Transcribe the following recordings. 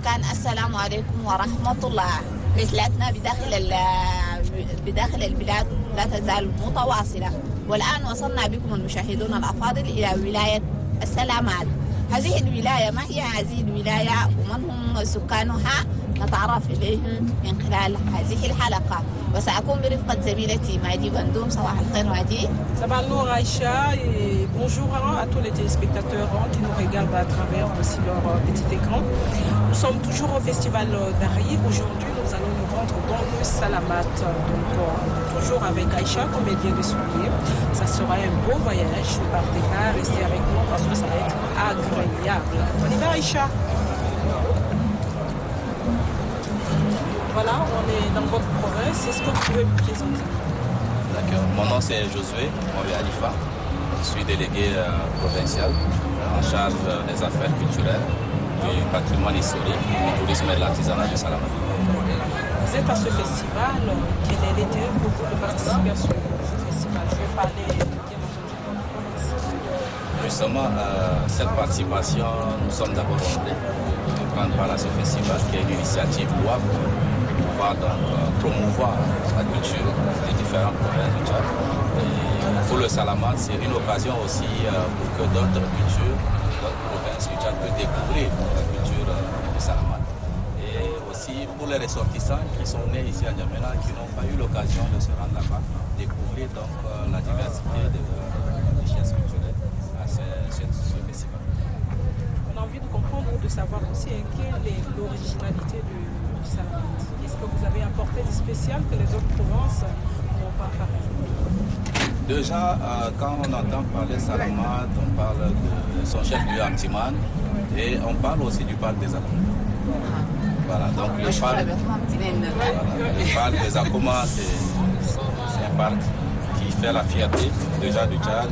كان السلام عليكم ورحمة الله. رحلتنا بداخل البلاد لا تزال متواصلة، والآن وصلنا بكم المشاهدون الأفاضل إلى ولاية السلامات. هذه الولاية ما هي هذه الولاية ومن هم سكانها نتعرف إليهم من خلال هذه الحلقة، وسأكون برفقة زميلتي مادي بندوم. صباح الخير مادي. صباح النور Aïcha et bonjour à tous les téléspectateurs qui nous regardent à travers aussi leur petit écran. Nous sommes toujours au festival d'Ari. Aujourd'hui, nous allons nous rendre dans le Salamat. Donc, toujours avec Aïcha, comme elle vient de souligner. Ça sera un beau voyage. Ne partez pas, restez avec nous parce que ça va être agréable. On y va Aïcha. Voilà, on est dans votre province. Est-ce que vous pouvez vous présenter? D'accord. Mon nom c'est Josué Mori Alifa. Je suis délégué provincial en charge des affaires culturelles, du patrimoine historique, du tourisme et de l'artisanat du Salamat. Vous êtes à ce festival. Quel est l'intérêt pour vous de participer à ce festival? Je vais parler bien entendu. Justement, cette participation, nous sommes d'abord honorés de prendre part à ce festival qui est une initiative louable pour pouvoir donc, promouvoir la culture des différentes provinces du Tchad. Et pour le Salamat, c'est une occasion aussi pour que d'autres cultures, d'autres provinces du Tchad puissent découvrir la culture du Salamat. Et aussi pour les ressortissants qui sont nés ici à N'Djamena, qui n'ont pas eu l'occasion de se rendre là-bas, découvrir donc la diversité de richesses culturelles à ce festival. On a envie de comprendre ou de savoir aussi quelle est l'originalité du Salamat. Qu'est-ce que vous avez apporté de spécial que les autres provinces n'ont pas parlé? Déjà, quand on entend parler Salamat, on parle de son chef-lieu Amtiman et on parle aussi du parc des Akoumas. Voilà, donc le parc des Akoumas, c'est un parc qui fait la fierté déjà du Tchad,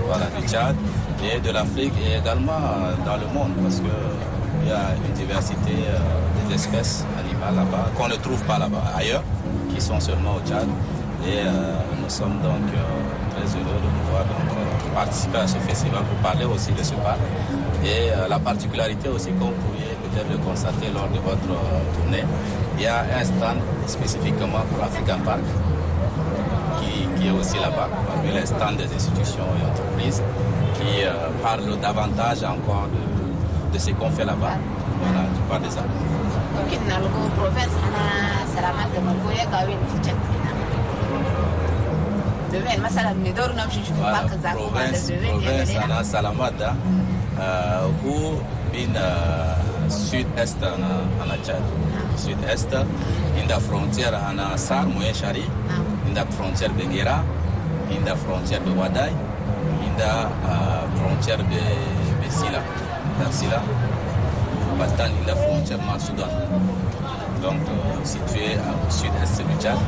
voilà, du Tchad et de l'Afrique et également dans le monde parce qu'il y a une diversité des espèces animales là-bas qu'on ne trouve pas là-bas ailleurs, qui sont seulement au Tchad. Et nous sommes donc très heureux de pouvoir donc, participer à ce festival pour parler aussi de ce parc. Et la particularité aussi, comme vous pourriez peut-être le constater lors de votre tournée, il y a un stand spécifiquement pour African Park qui est aussi là-bas, parmi les stands des institutions et entreprises, qui parlent davantage encore de ce qu'on fait là-bas, voilà, du parc des arbres. province ana Salamata ou bin sud-est ana Tchad. Sud-est, inda frontière ana Sar Moyen Chari, inda frontière de Guera, inda frontière de Wadaï, inda frontière de Sila. Sila, Batan inda frontière de Soudan. Donc situé au sud-est du Tchad.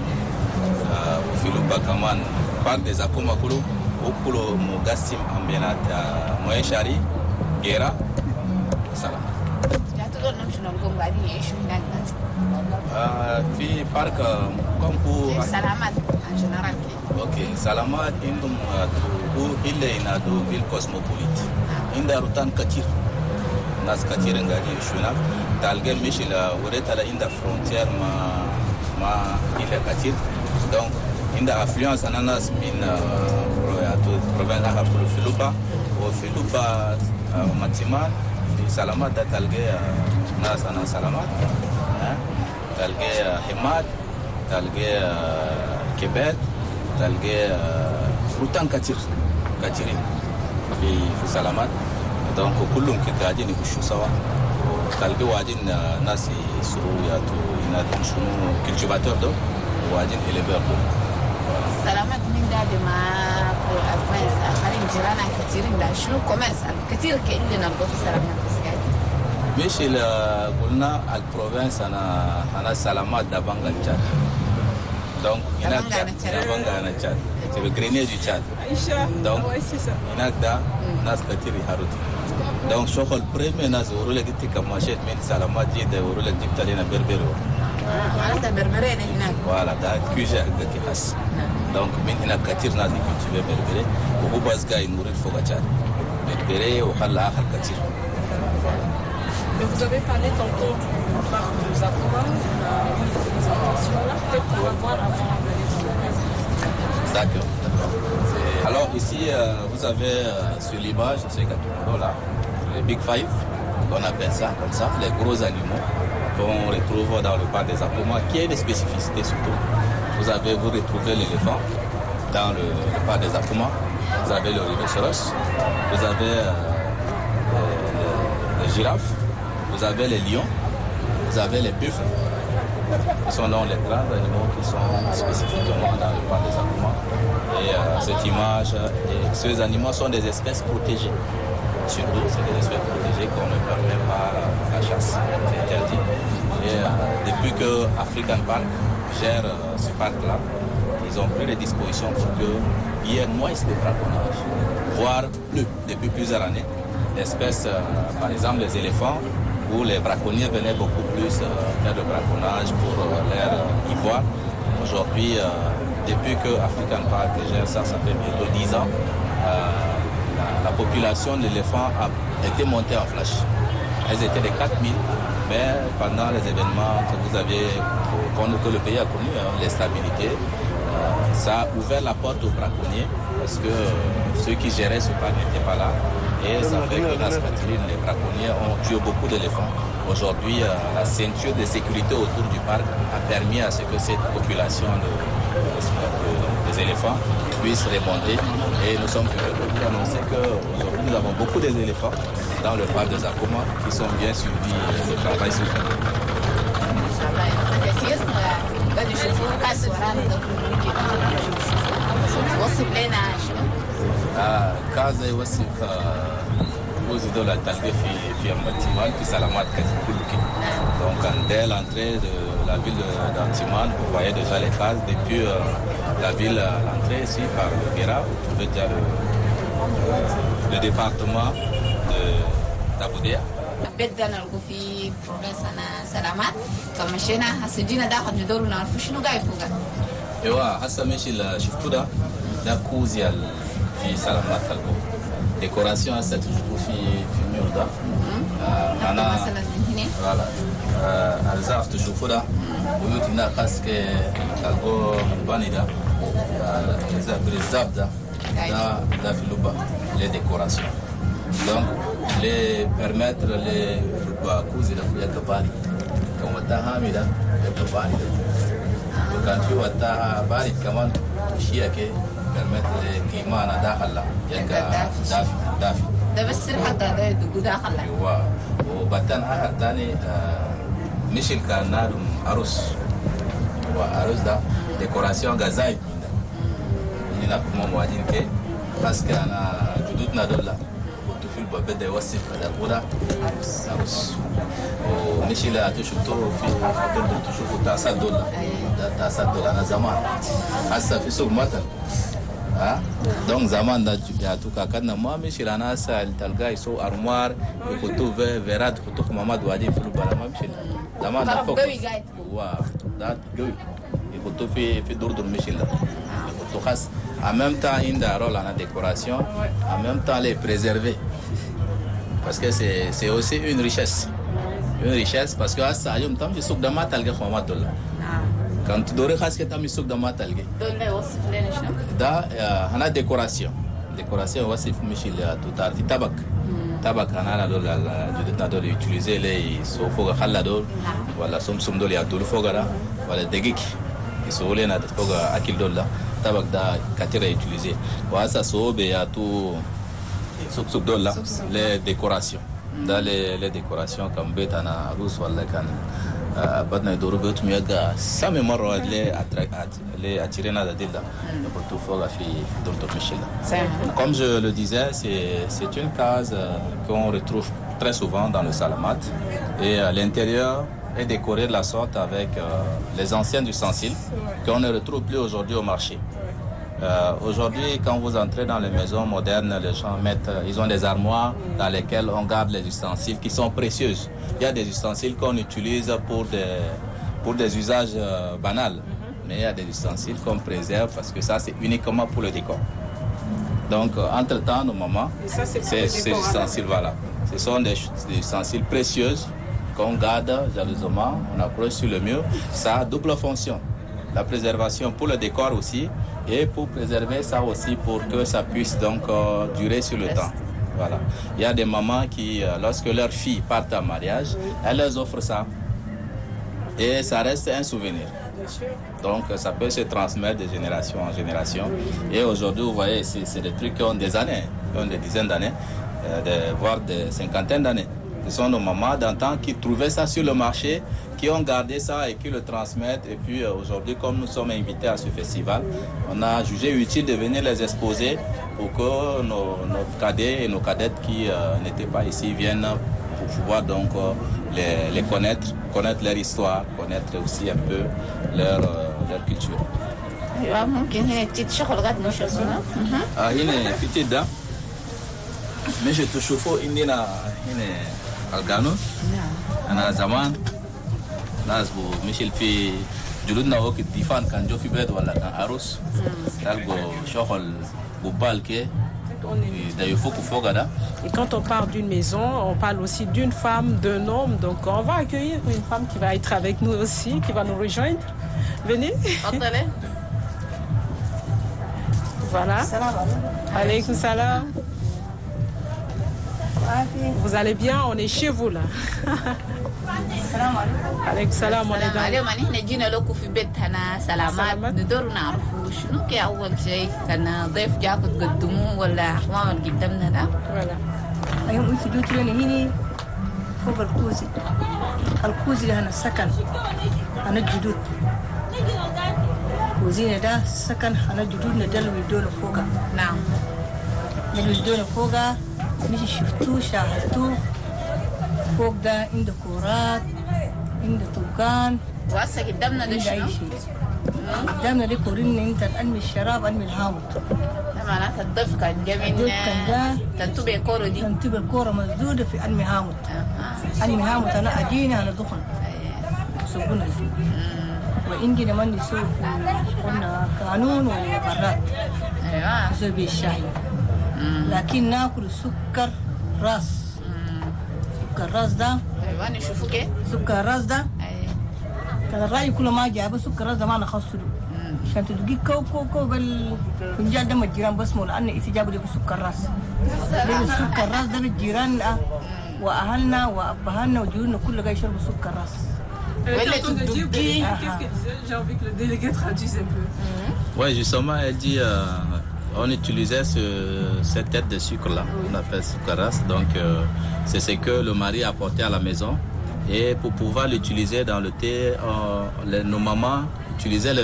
Filuba Kaman, parc des Akumakulu, Okulo Mogassim Ambenat, Moyen Chari, Guera, Salam. Puis parc comme pour Salamat en général. Ok, Salamat indum il est une ville cosmopolite. Inda rutan Katir. Nas Katir ngadi shuna talgen mishila ureta la inda frontière ma il Katir. Donc inda affluence ananas bin province pour Filuba ou Filuba Matiman Salamat talge nas ana Salamat talge Himad talge Kebet talge rutan Katirin في سلامات donc كلهم كقاعدين يخشوا سوا تلقوا واجين ناس يسروا ياتوا ينادون شنو كلتشباتور دو واجين إليفير دو سلامات من ده ما أفنس آخرين جيرانا كثيرين ده شنو كوميرس كثير كإلنا نقول في سلامات بس قاعد مش اللي قلنا البروفنس أنا سلامات ده بانغال تشاد donc Dabanga Tchad c'est le grenier du Tchad donc inakda nas katiri haruti donc shokol premier nas urule gitti kamashet min salamat jide urule diptalina berbero ana berbere hina voilà da kuja gaki has donc min ina katir nas cultiver berbere ou basga inuril foga Tchad berbere ou khalla akhar katir Mais vous avez parlé tantôt du parc de Zakuma, peut-être qu'on va voir avant de D'accord. Alors ici, vous avez sur l'image, c'est là, les Big Five, on appelle ça comme ça, les gros animaux qu'on retrouve dans le parc des Zakuma, qui est des spécificités surtout. Vous retrouvez l'éléphant dans le parc des Zakuma, vous avez le rhinocéros, vous avez les girafes, vous avez les lions, vous avez les buffles. Ce sont donc les grands animaux qui sont spécifiquement dans le parc des Zakuma. Et cette image, ces animaux sont des espèces protégées. Surtout, c'est des espèces protégées qu'on ne permet pas la chasse. C'est interdit. Et depuis que African Park gère ce parc-là, ils ont pris les dispositions pour qu'il y ait moins de braconnage, voire plus, depuis plusieurs années. L'espèce, par exemple, les éléphants, où les braconniers venaient beaucoup plus faire le braconnage pour leur ivoire. Aujourd'hui, depuis que African Park gère ça, ça fait bientôt 10 ans, la population d'éléphants a été montée en flèche. Elles étaient de 4000, mais pendant les événements que le pays a connus, l'instabilité, ça a ouvert la porte aux braconniers parce que ceux qui géraient ce parc n'étaient pas là. Et ça fait que dans cette ville, les braconniers ont tué beaucoup d'éléphants. Aujourd'hui, la ceinture de sécurité autour du parc a permis à ce que cette population des éléphants puisse remonter. Et nous sommes heureux de annoncer qu'aujourd'hui, nous avons beaucoup d'éléphants dans le parc de Zakuma qui sont bien suivis le travail sur le kaza يوصف وزي دولة تلقى في Antiman في سلامات كتبولكي. Donc dès l'entrée de la ville d'Antiman, vous voyez déjà les cases. Depuis la ville, l'entrée ici par le Guéra, vous trouvez déjà le département d'Aboudéa. بدنا نلقوا في بروفنس أنا سلامات كمشينا هسجينا داخل ندورنا نعرف شنو قاعد فوقه. ايوه هسه ماشي شفتوا ده كوزيا في سلامات تلقوا ديكوراسيون هسه تشوفوا في ميور ده. انا مثلا من هنا فوالا الزاف تشوفوا ده بيوت هنا خاص تلقوا باني ده الزاف ده في لوبا les décorations. Donc, les permettre les coups de la Kabali. Comme on a mis là, le Kabali. Quand tu as Bali, comment chiaquer, permettre les climats à Dahala. Il y a Dafi. ده بس حتى ده داخل ايوه وبعدين اخر ثاني مش كان عروس وعروس ده ديكوراسيون غازاي هنا كما موادين كي بس كان جدودنا دول في البابا يوصف الأولى عروس ومشي لا تشوفوا في تشوفوا تاسات دول تاسات دول أنا زمان هسه في سوق مثلا donc zaman da ya tuka kana ma mishi rana sa talga iso armoire ikutu verat kutu Muhammad wadi fulu bala ma mishi zaman da fok wa da goy ikutu fi dur mishi la ikutu khas en même temps inda rôle en décoration en même temps les préserver parce que c'est aussi une richesse parce que ça yom tam souk da ma talga Muhammad dolla quand tu dors khas que tam souk da ma talga dolla wasif lena shno da hana décoration wasif mishi la tout arti tabak hana do la judna do utiliser les sofo khalla do wala sum do ya do fogara wala degik isole na foga akil do la tabak da katira utiliser wa sa sobe ya tout suk do la les décorations dans les décorations comme betana rus wala kan بدنا يدوروا بيوتهم يلقى سامي مرة les attirer dans la dilla pour tout faire في دورة ميشيلا. Comme je le disais, c'est une case qu'on retrouve très souvent dans le Salamat et l'intérieur est décoré de la sorte avec les anciens ustensiles qu'on ne retrouve plus aujourd'hui au marché. Aujourd'hui, quand vous entrez dans les maisons modernes, les gens ils ont des armoires dans lesquelles on garde les ustensiles qui sont précieuses. Il y a des ustensiles qu'on utilise pour des usages banals, mais il y a des ustensiles qu'on préserve parce que ça, c'est uniquement pour le décor. Donc, entre-temps, nos mamans, ces ustensiles, voilà. Ce sont des ustensiles précieux qu'on garde jalousement, on accroche sur le mur. Ça a double fonction. La préservation pour le décor aussi et pour préserver ça aussi pour que ça puisse donc durer sur le temps. Voilà. Il y a des mamans qui, lorsque leurs filles partent en mariage, elles leur offrent ça. Et ça reste un souvenir. Donc ça peut se transmettre de génération en génération. Et aujourd'hui, vous voyez, c'est des trucs qui ont des années, qui ont des dizaines d'années, voire des cinquantaines d'années. Ce sont nos mamans d'antan qui trouvaient ça sur le marché, qui ont gardé ça et qui le transmettent. Et puis aujourd'hui, comme nous sommes invités à ce festival, on a jugé utile de venir les exposer pour que nos cadets et nos cadettes qui n'étaient pas ici viennent pour pouvoir donc les connaître leur histoire, connaître aussi un peu leur culture. Mais je te chauffe algano ana zaman nasbo michel fi julud na wok difan kan jofi bed wala kan arus dalgo shokhol bubal ke. Et quand on parle d'une maison, on parle aussi d'une femme, d'un homme. Donc on va accueillir une femme qui va être avec nous aussi, qui va nous rejoindre. Venez. Voilà. Alaykoum salam. Vous allez bien? On est chez vous là. Alaykoum salam, on est dans. أول شيء كان ضيف جاكد قدموه ولا حمام اللي قدمنا ده. أيام أنت جوت لنا هنا فوق الكوزي. الكوزي هنا السكن. أنا الجدود. كوزينا ده السكن أنا الجدود ندل ويدون فوقه. نعم. ندل ويدون فوقه. مش شفتوه شاهدتوه. فوق ده عنده كورات. عنده طوقان. وهسه قدامنا ده شنو؟ قدامنا دي كورين انت انمي الشراب انمي الهامط. معناتها الضيف كان جا من تنتبه كورة دي. تنتبه كورة مسدودة في انمي هامط. انمي هامط انا اجينا انا دخن. سبونا. وإنجي لمن يسوق قلنا قانون وقرارات. ايوه. يسوي بالشاي. لكن ناكل سكر راس. سكر راس ده. ايوه نشوفه كيف؟ سكر راس ده. كان الرأي كله ما جاب سكر راس ده ما نخصه. عشان تدقيق كو بالفنجان ده الجيران بسمه لأن استجابوا لي بسكر راس. ليه السكر راس ده الجيران وأهلنا وأبهالنا وجيراننا كله جاي يشربوا سكر راس. Qu'est-ce qu'elle disait? J'ai envie que le délégué traduise un peu. Oui, justement, elle dit on utilisait cette tête de sucre là, on appelle sucre race. Donc c'est ce que le mari apportait à la maison. Et pour pouvoir l'utiliser dans le thé, nos mamans utilisaient le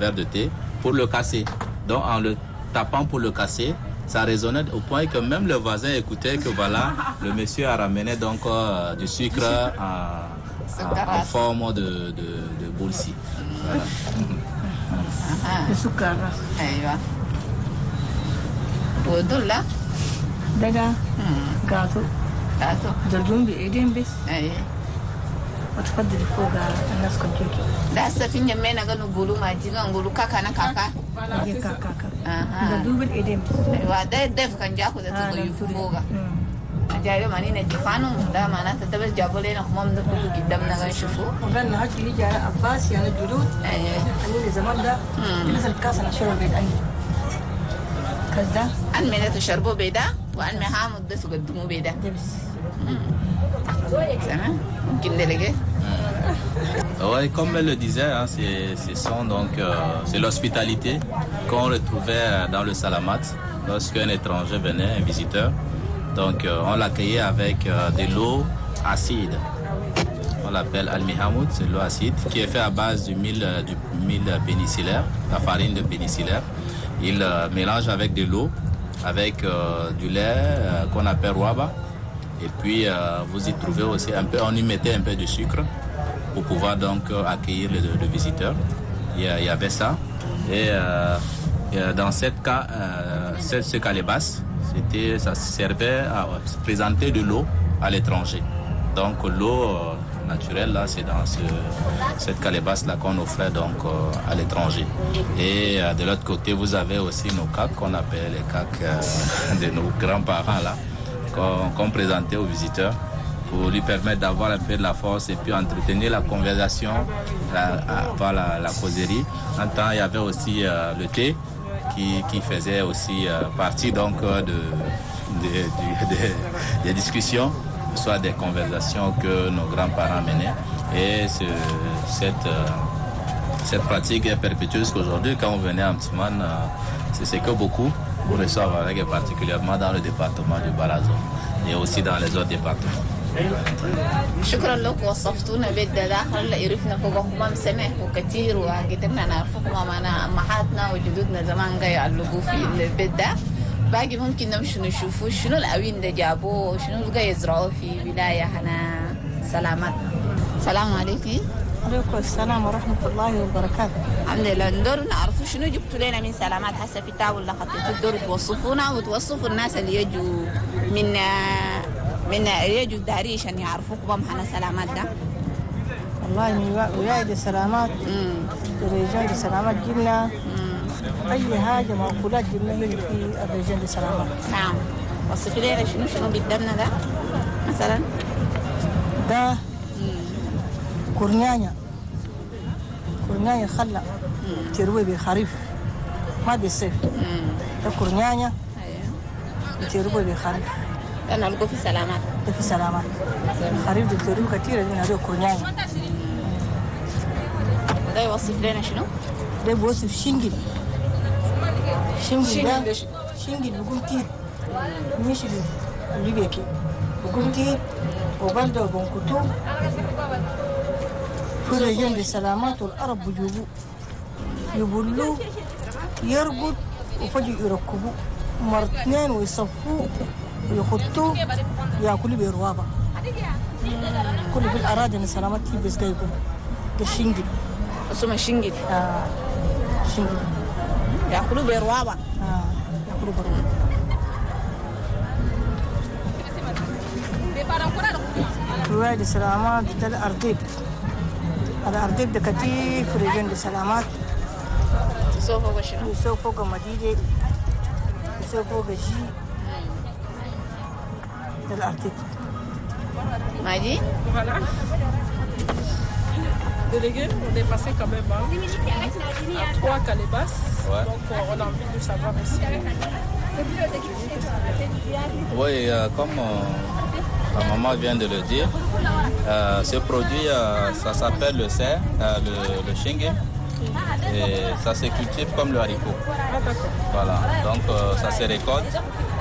verre de thé pour le casser. Donc en le tapant pour le casser, ça résonnait au point que même le voisin écoutait que voilà, le monsieur a ramené donc du sucre en forme de boulsi. Voilà. Le sucre race. ايوه. ودول لا؟ دقا قاطو. قاطو. دردون بإيدين بس. اي. وتفضل فوق الناس كنتوكي. ده هسه في يمين قالوا نقولوا ما جينا نقولوا كاكا انا كاكا. أجي كاكا. دردون بالإيدين بس. ايوه ده الضيف كان جاكو ده تضيف فوقه. جايبه ماني نجفانو ده معناته ده بس جابوا لنا حمام ده كله قدامنا نشوفوه. وقالنا هاجي يجي على عباس يعني الجلود. ايوه. اللي زمان ده نزل الكاس انا شرب بيد اني. كاس ده. أنمي ده تشربوا بيدا وأنمي حامض ده تقدموا بيدا. تمام. ممكن délégué. Oui, comme elle le disait, hein, c'est l'hospitalité qu'on retrouvait dans le Salamat lorsqu'un étranger venait, un visiteur. Donc on l'accueillait avec de l'eau acide. On l'appelle Al-Mihamoud, c'est l'eau acide qui est fait à base du mil pénicellaire, la farine de pénicellaire. Il mélange avec de l'eau, avec du lait qu'on appelle Rouaba. Et puis vous y trouvez aussi un peu, on y mettait un peu de sucre pour pouvoir donc accueillir le visiteur. Il y avait ça. Et dans ce calebasse, ça servait à présenter de l'eau à l'étranger. Donc l'eau naturelle là, c'est dans cette calebasse là qu'on offrait donc à l'étranger. Et de l'autre côté, vous avez aussi nos caques qu'on appelle les caques de nos grands-parents là. qu'on présentait aux visiteurs pour lui permettre d'avoir un peu de la force et puis entretenir la conversation, la causerie. En même temps, il y avait aussi le thé qui faisait aussi partie donc des discussions, soit des conversations que nos grands-parents menaient. Et cette pratique est perpétueuse qu'aujourd'hui, quand on venait à Mtimane, c'est ce que beaucoup reçoivent avec, et particulièrement dans le département du Balazo et aussi dans les autres départements. شكرا لكم وصفتونا بيت داخل يعرفنا فوق همام سمح وكثير وقدرنا نعرفكم معنا أمهاتنا وجدودنا زمان جاي يعلقوا في البيت ده باقي ممكن نمشي نشوفوا شنو الأوين ده جابوه شنو جاي يزرعوه في ولاية هنا سلامات. السلام عليكم. عليكم السلام ورحمة الله وبركاته. الحمد لله. ندور نعرفوا شنو جبتوا لنا من سلامات هسه في التاول اللي خطيتوا تدوروا توصفونا وتوصفوا الناس اللي يجوا من يجوا الداري عشان يعرفوكم بمحنا سلامات ده. والله من ولاية سلامات رجال سلامات جبنا أي حاجة مأكولات جبنا يجي في الرجال سلامات. نعم. وصفي لنا شنو قدامنا ده مثلا؟ ده كورنيانيا خلا تروي بخريف ما بالصيف. ده كورنيانيا تروي بخريف. أنا ألقوا في سلامات. في سلامات. خريف دكتورين كثير من هذول كورنيانيا. ده يوصف لنا شنو؟ ده بوصف شينجل. ده شينجل بقول تيت مش اللي بيكي بقول تيت وبلده وبنكتو في رجال السلامات والعرب بيجوبوا يبلوا يرقد وفجأة يركبوا مرتين ويصفوا ويخطوا ياكلوا بروابة كل في الأراضي السلامات بس جايبوا ده شينجل اسمه شينجل. شينجل ياكلوا بروابة. ياكلوا بروابة. رواية السلامات ده الأرضيب. الأرضيب ده كتير في رجال السلامات. يسوي فوق شنو؟ يسوي فوق مدينة يسوي فوق جي. ده الأرضيب. ماجي؟ Voilà. Délégué, on est passé quand même à 3 calebasses. Ouais. Donc on a envie de savoir aussi. Oui, comme la maman vient de le dire, ce produit, ça s'appelle le cerf, le chingue, et ça se cultive comme le haricot. Voilà, donc ça se récolte,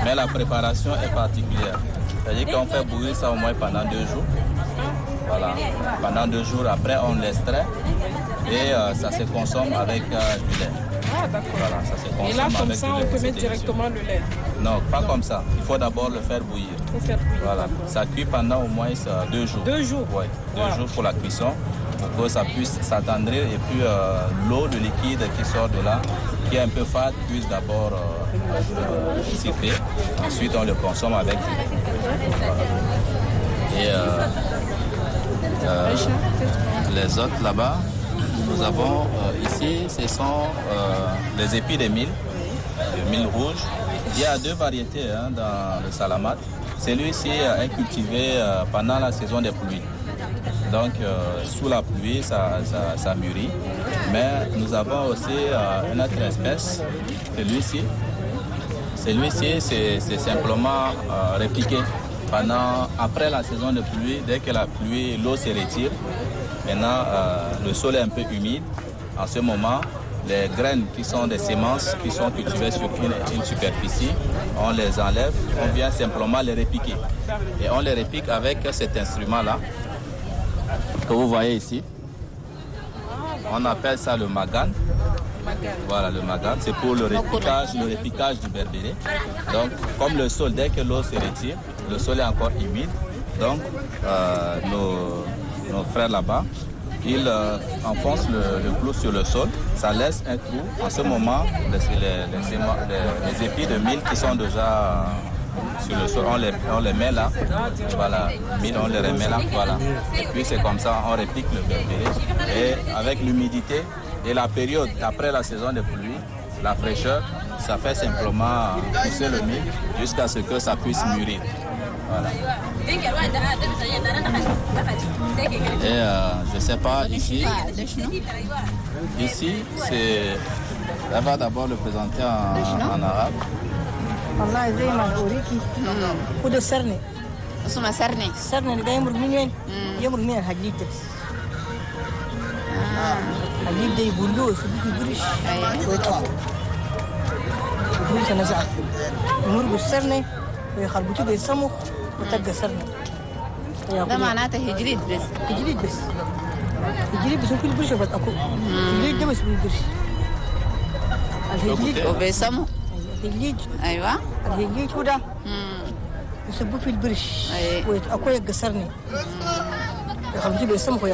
mais la préparation est particulière. C'est-à-dire qu'on fait bouillir ça au moins pendant 2 jours. Voilà, pendant 2 jours, après on l'extrait et ça se consomme avec du lait. Ah d'accord. Voilà, ça se consomme. Et là comme avec ça du on lait, peut c'est mettre directement le lait. Non, pas comme ça. Il faut d'abord le faire bouillir. Il faut faire bouillir. Voilà, ça cuit pendant au moins 2 jours. 2 jours. Oui, 2 jours pour la cuisson, pour que ça puisse s'attendrir et puis l'eau, le liquide qui sort de là, qui est un peu fade, puisse d'abord siffler. Ensuite, on le consomme avec du lait. Voilà. Et les autres là-bas, nous avons ici, ce sont les épis de mil rouge. Il y a 2 variétés dans le salamat. Celui-ci est cultivé pendant la saison des pluies. Donc, sous la pluie, ça mûrit. Mais nous avons aussi une autre espèce, celui-ci, c'est simplement répliqué. Après la saison de pluie, dès que la pluie, l'eau se retire, maintenant le sol est un peu humide. En ce moment, les graines qui sont des semences qui sont cultivées sur une superficie, on les enlève, on vient simplement les répiquer. Et on les répique avec cet instrument-là que vous voyez ici. On appelle ça le magan. Voilà, le magan, c'est pour le répiquage du berbéré. Donc, comme le sol, dès que l'eau se retire, le sol est encore humide. Donc, nos frères là-bas, ils enfoncent le clou sur le sol, ça laisse un trou. En ce moment, les épis de mil qui sont déjà sur le sol, on les met là, voilà, on les remet là, voilà. Et puis c'est comme ça, on réplique le berbéré. Et avec l'humidité et la période après la saison de pluie, la fraîcheur, ça fait simplement pousser le mil jusqu'à ce que ça puisse mûrir. Voilà. Et je ne sais pas, ici c'est... Elle va d'abord le présenter en arabe. والله زي ما أوريكي خذوا سرني اسمها سرني اللي ده يمرق من وين؟ يمرق من الحديد ده الحديد ده يبلوه يسبوك البرش ويتقفوا البرش نزعت يمرقوا السرني ويخربطوه بيسمخ وتلقى سرني ده معناته هجريد بس هجريد بس وكل برش وبتقفوا هجريد ده بس بالبرش الهجريد وبيسموا الهجريد ايوه الهجريد هو ده يسبوه في البرش ويتقفوا يقصرني يخرجوا بيسمخوا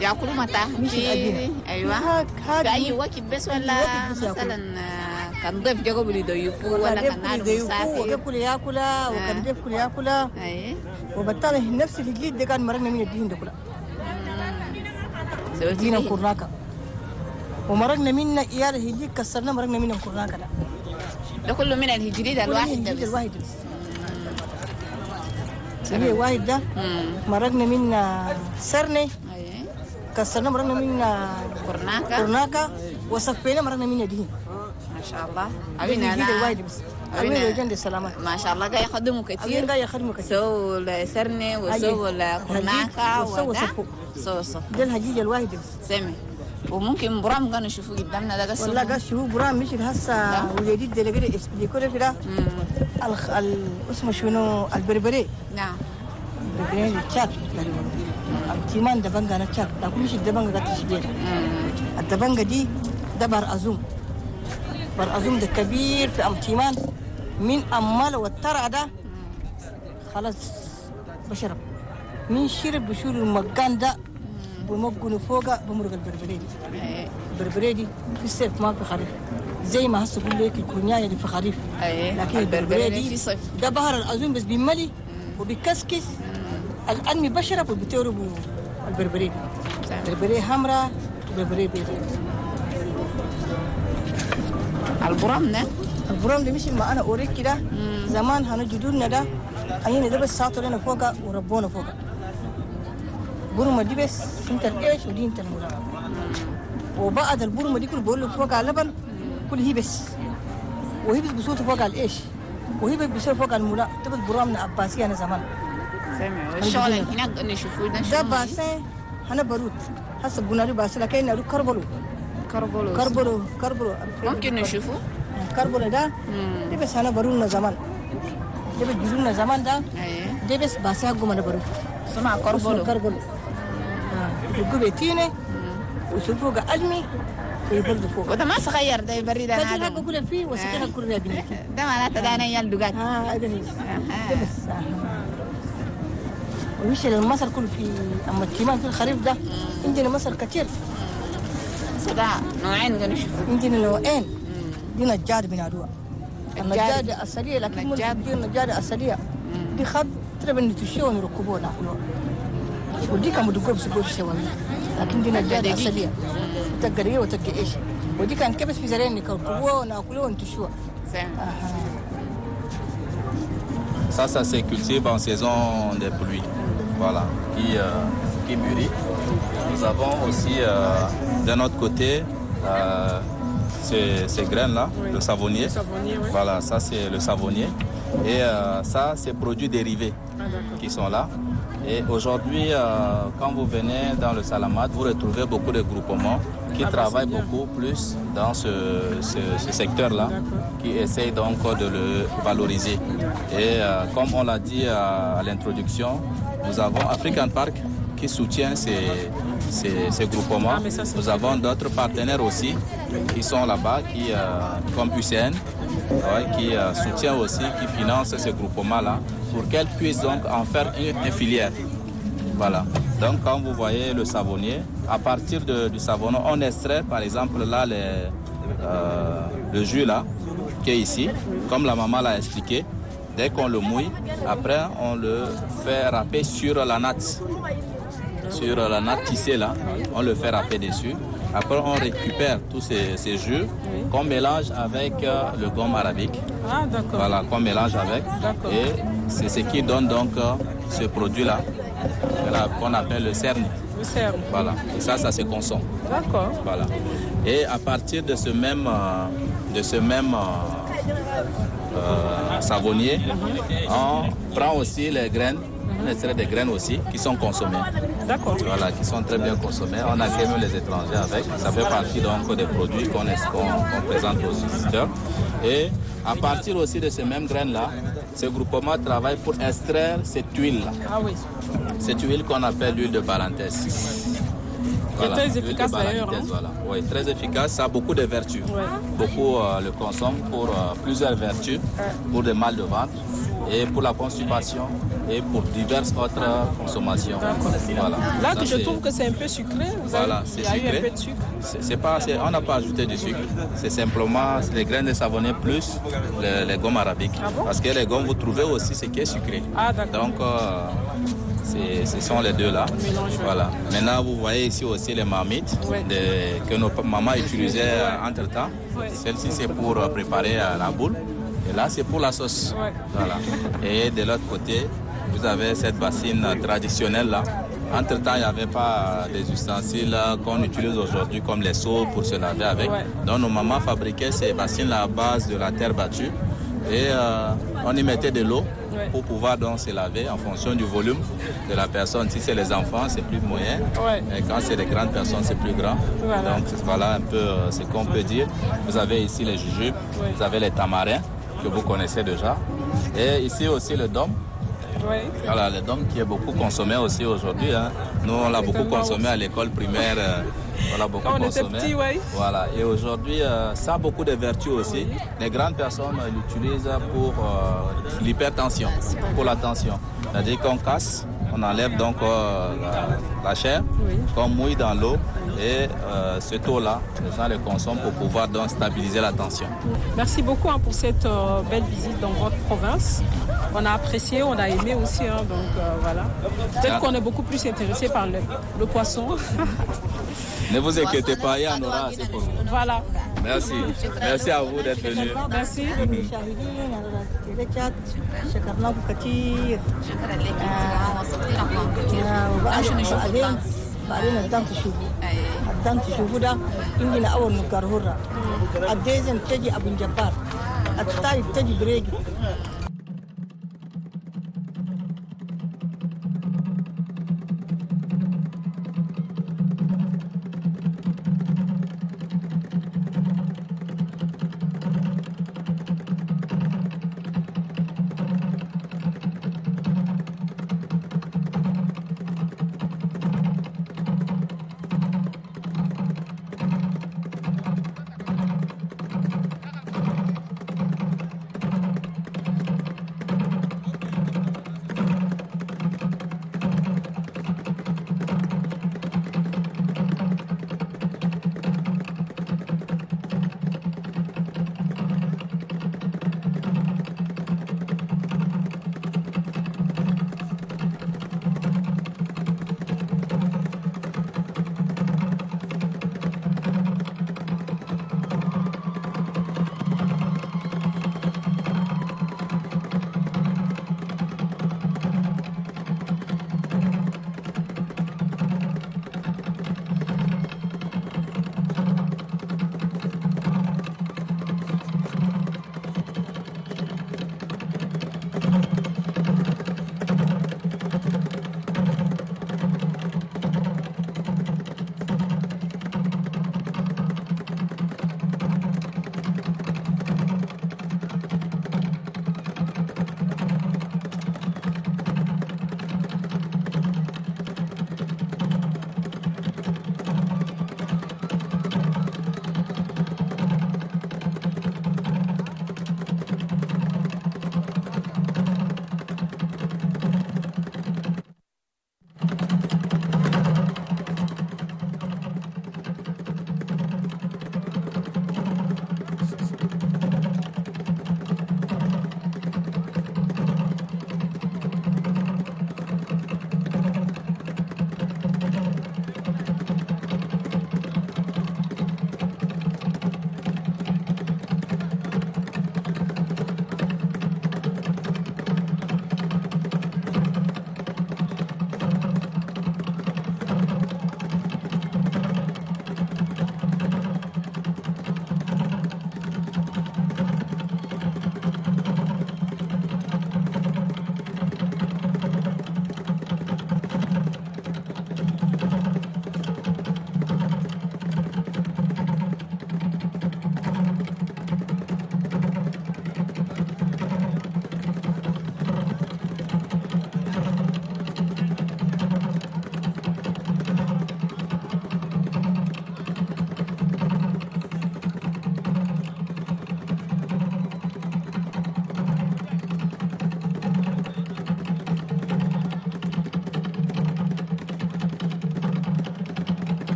ياكلوا متى؟ مش الأجنة ايوه في اي وقت بس ولا مثلا كان ضيف جا قبل يضيفوه ولا كان نار مسافر وياكل ياكلها وكان ضيف كل ياكلها وبالتالي نفس الجليد ده كان مرقنا من الدهن ده كلها دينا كورناكا ومرقنا منا ايال الهجريد كسرنا مرقنا منا كورناكا ده كله من الهجريد الواحد ده بس هي واحد ده مرقنا منا سرني كسرنا مرقنا منا كورناكا وصفينا مرقنا منا دهن ما شاء الله أبينا أنا أبينا جند السلامات ما شاء الله قاعد يخدموا كثير سووا السرني وسووا الكورناكا وسووا صف ده الهجيج الواحد سمي وممكن برام كانوا يشوفوا قدامنا ده قصة والله قاعد يشوفوا برام مش هسه وجديد ده لقيت يكون في ده اسمه شنو البربري نعم البربري الشاك التيمان ده بنجا أنا شاك لكن مش ده بنجا قاعد تشبيه الدبنجا دي ده برأزوم ده كبير في أمتيمان من أمال والترع ده خلاص بشرب من شرب بشور المكان ده بمجنوا فوقه بمرق البربري دي في الصيف ما في خريف زي ما هسه بقول لك الكونيايه اللي في خريف لكن البربري دي في صيف ده بحر الأزوم بس بيملي وبيكسكس الأنمي بشرب وبتورب البربري دي البربري حمراء البربري بيضاء البرام ده مش ما انا اوريك كده زمان هنا جدودنا ده اينا ده بس ساطوا لنا فوقه وربونا فوقه برمه دي بس انت الايش ودي انت المولا وبعد البرمه دي كل بقول له فوقها لبن كل هي بس وهي بس بصوت فوقها الايش وهي بس بصوت فوقها المولا ده بس برامنا عباسيه انا زمان سامع الشغل هناك نشوفوه ده باسه هنا بارود هسه قلنا له باسه لكن نروح كربلو ممكن نشوفه كربلو ده دي بس انا برونا زمان دي بس برونا زمان ده دي بس باساقو ما نبرو اسمع كربلو يبقوا بيتينه ويسوقوا قلمي ويبردوا فوق وده ما صغير ده يبرد انا هذا حقه كله فيه وسكيها كله بنيك ده معناته ده انا يال دقات هذا هي ده بس ومش المصر كله في اما الكيمان في الخريف ده عندنا مصر كثير ده نوعين قالوا شوفوا عندنا نوعين دي نجار بنادوها النجار الأصلية لكن مو دي النجار الأصلية دي خد ترى بنتشون يركبوها ناكلوها ودي كانوا بدقوا بسقوا بسوي لكن دي نجار أصلية تقريه وتقي إيش ودي كان كبس في زرين يركبوها وناكلوها ونتشوها Ça se cultive en saison des pluies, voilà, qui mûrit. Nous avons aussi de notre côté ces graines-là, le savonnier. Voilà, ça c'est le savonnier. Et ça, c'est produits dérivés qui sont là. Et aujourd'hui, quand vous venez dans le Salamat, vous retrouvez beaucoup de groupements qui travaillent beaucoup plus dans ce secteur-là, qui essayent donc de le valoriser. Et comme on l'a dit à l'introduction, nous avons African Park qui soutient ces groupements. Nous avons d'autres partenaires aussi qui sont là-bas, comme UCN, qui soutient aussi, qui finance ces groupements-là pour qu'elles puissent donc en faire une filière. Voilà. Donc quand vous voyez le savonnier, à partir du savonneau, on extrait par exemple là le jus là, qui est ici, comme la maman l'a expliqué. Dès qu'on le mouille, après on le fait râper sur la natte. Sur la natte tissée là, on le fait râper dessus. Après, on récupère tous ces jus qu'on mélange avec le gomme arabique. Ah, d'accord. Voilà, qu'on mélange avec. Et c'est ce qui donne donc ce produit-là, qu'on appelle le cerni. Le cerni. Voilà, et ça se consomme. D'accord. Voilà. Et à partir de ce même savonnier, on prend aussi les graines, on extrait des graines aussi qui sont consommées. D'accord. Voilà, qui sont très bien consommées. On accueille même les étrangers avec. Ça fait partie donc des produits qu'on présente aux visiteurs. Et à partir aussi de ces mêmes graines-là, ce groupement travaille pour extraire cette huile-là. Ah oui. Cette huile qu'on appelle l'huile de parenthèse. Voilà, très efficace d'ailleurs. Voilà. Oui, très efficace, ça a beaucoup de vertus. Ouais. Beaucoup le consomment pour plusieurs vertus, pour des mal de ventre et pour la constipation et pour diverses autres consommations. Voilà. Là que je trouve que c'est un peu sucré, c'est sucré. Eu un peu de sucre. On n'a pas ajouté du sucre, c'est simplement les graines de savonnier plus les gommes arabiques. Ah bon? Parce que les gommes, vous trouvez aussi ce qui est sucré. Ah d'accord. Donc, ce sont les deux là. Voilà. Maintenant, vous voyez ici aussi les marmites que nos mamans utilisaient entre-temps. Celle-ci, c'est pour préparer la boule. Et là, c'est pour la sauce. Voilà. Et de l'autre côté, vous avez cette bassine traditionnelle là. Entre-temps, il n'y avait pas des ustensiles qu'on utilise aujourd'hui comme les seaux pour se laver avec. Donc, nos mamans fabriquaient ces bassines à base de la terre battue. Et on y mettait de l'eau pour pouvoir donc se laver en fonction du volume de la personne. Si c'est les enfants, c'est plus moyen. Et quand c'est les grandes personnes, c'est plus grand. Voilà. Donc voilà un peu ce qu'on peut dire. Vous avez ici les jujubes, vous avez les tamarins que vous connaissez déjà. Et ici aussi le dôme. Voilà, le dôme qui est beaucoup consommé aussi aujourd'hui. Hein. Nous, on l'a beaucoup consommé à l'école primaire. On l'a beaucoup consommé. Petit, voilà. Et aujourd'hui, ça a beaucoup de vertus aussi. Les grandes personnes l'utilisent pour l'hypertension, pour la tension. C'est-à-dire qu'on casse, on enlève donc la chair, qu'on mouille dans l'eau et cette eau-là, les gens le consomment pour pouvoir donc stabiliser la tension. Merci beaucoup pour cette belle visite dans votre province. On a apprécié, on a aimé aussi, donc voilà. Peut-être qu'on est beaucoup plus intéressé par le poisson. Ne vous inquiétez pas, il y en aura assez pour vous. Voilà. Merci. Merci à vous d'être venus. Merci. الدم تشوفوا ده عندنا أول نقار هرة الديزن تجي أبو جبار التايب تجي بريجي